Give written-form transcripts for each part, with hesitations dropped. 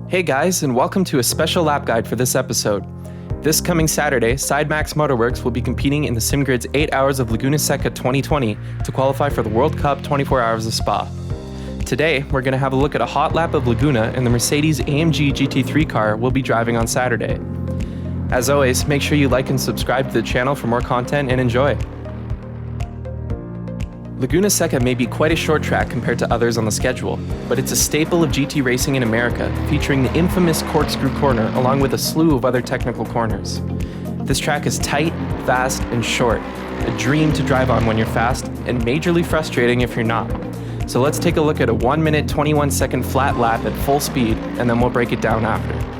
Hey guys, and welcome to a special lap guide for this episode. This coming Saturday, SideMax Motorworks will be competing in the SimGrid's 8 Hours of Laguna Seca 2020 to qualify for the World Cup 24 Hours of Spa. Today, we're going to have a look at a hot lap of Laguna in the Mercedes-AMG GT3 car we'll be driving on Saturday. As always, make sure you like and subscribe to the channel for more content and enjoy. Laguna Seca may be quite a short track compared to others on the schedule, but it's a staple of GT racing in America, featuring the infamous corkscrew corner along with a slew of other technical corners. This track is tight, fast, and short, a dream to drive on when you're fast, and majorly frustrating if you're not. So let's take a look at a 1 minute 21 second flat lap at full speed, and then we'll break it down after.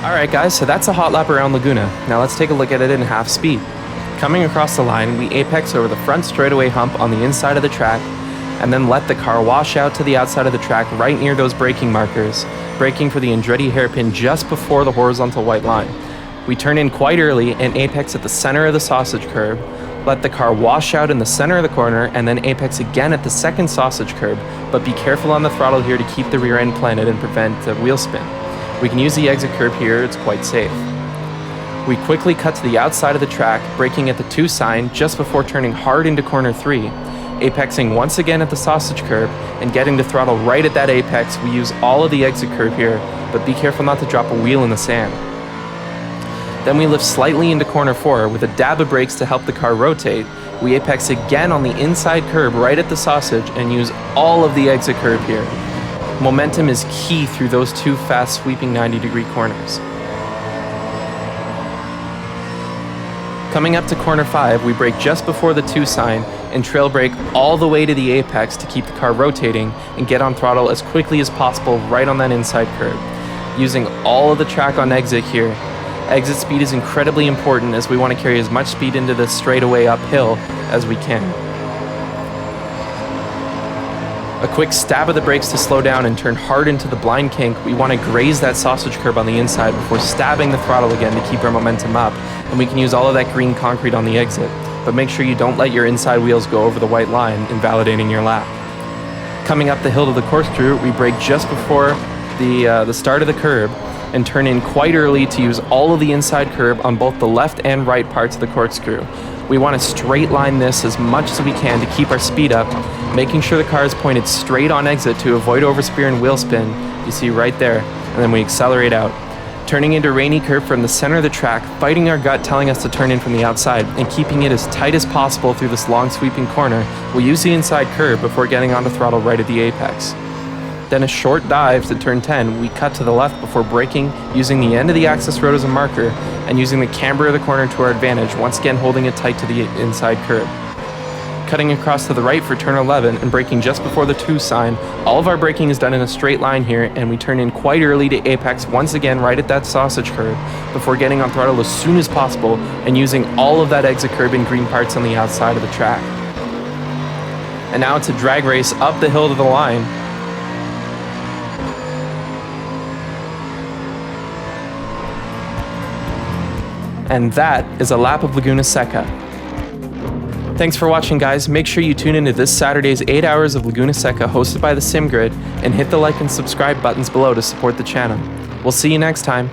Alright guys, so that's a hot lap around Laguna. Now let's take a look at it in half speed. Coming across the line, we apex over the front straightaway hump on the inside of the track, and then let the car wash out to the outside of the track right near those braking markers, braking for the Andretti hairpin just before the horizontal white line. We turn in quite early and apex at the center of the sausage curb, let the car wash out in the center of the corner, and then apex again at the second sausage curb, but be careful on the throttle here to keep the rear end planted and prevent a wheel spin. We can use the exit curb here, it's quite safe. We quickly cut to the outside of the track, braking at the 2 sign just before turning hard into corner 3, apexing once again at the sausage curb, and getting the throttle right at that apex. We use all of the exit curb here, but be careful not to drop a wheel in the sand. Then we lift slightly into corner 4 with a dab of brakes to help the car rotate. We apex again on the inside curb right at the sausage and use all of the exit curb here. Momentum is key through those 2 fast sweeping 90-degree corners. Coming up to corner 5, we brake just before the 2 sign and trail brake all the way to the apex to keep the car rotating and get on throttle as quickly as possible right on that inside curb. Using all of the track on exit here. Exit speed is incredibly important as we want to carry as much speed into this straightaway uphill as we can. A quick stab of the brakes to slow down and turn hard into the blind kink. We want to graze that sausage curb on the inside before stabbing the throttle again to keep our momentum up, and we can use all of that green concrete on the exit, but make sure you don't let your inside wheels go over the white line, invalidating your lap. Coming up the hill to the corkscrew, we brake just before the start of the curb and turn in quite early to use all of the inside curb on both the left and right parts of the corkscrew. We want to straight line this as much as we can to keep our speed up, making sure the car is pointed straight on exit to avoid oversteer and wheel spin, you see right there, and then we accelerate out. Turning into rainy curb from the center of the track, fighting our gut telling us to turn in from the outside, and keeping it as tight as possible through this long sweeping corner, we'll use the inside curb before getting onto throttle right at the apex. Then a short dive to turn 10, we cut to the left before braking, using the end of the access road as a marker, and using the camber of the corner to our advantage, once again holding it tight to the inside curb. Cutting across to the right for turn 11 and braking just before the 2 sign, all of our braking is done in a straight line here, and we turn in quite early to apex once again right at that sausage curb, before getting on throttle as soon as possible and using all of that exit curb and green parts on the outside of the track. And now it's a drag race up the hill to the line. And that is a lap of Laguna Seca. Thanks for watching, guys. Make sure you tune into this Saturday's 8 hours of Laguna Seca hosted by the SimGrid and hit the like and subscribe buttons below to support the channel. We'll see you next time.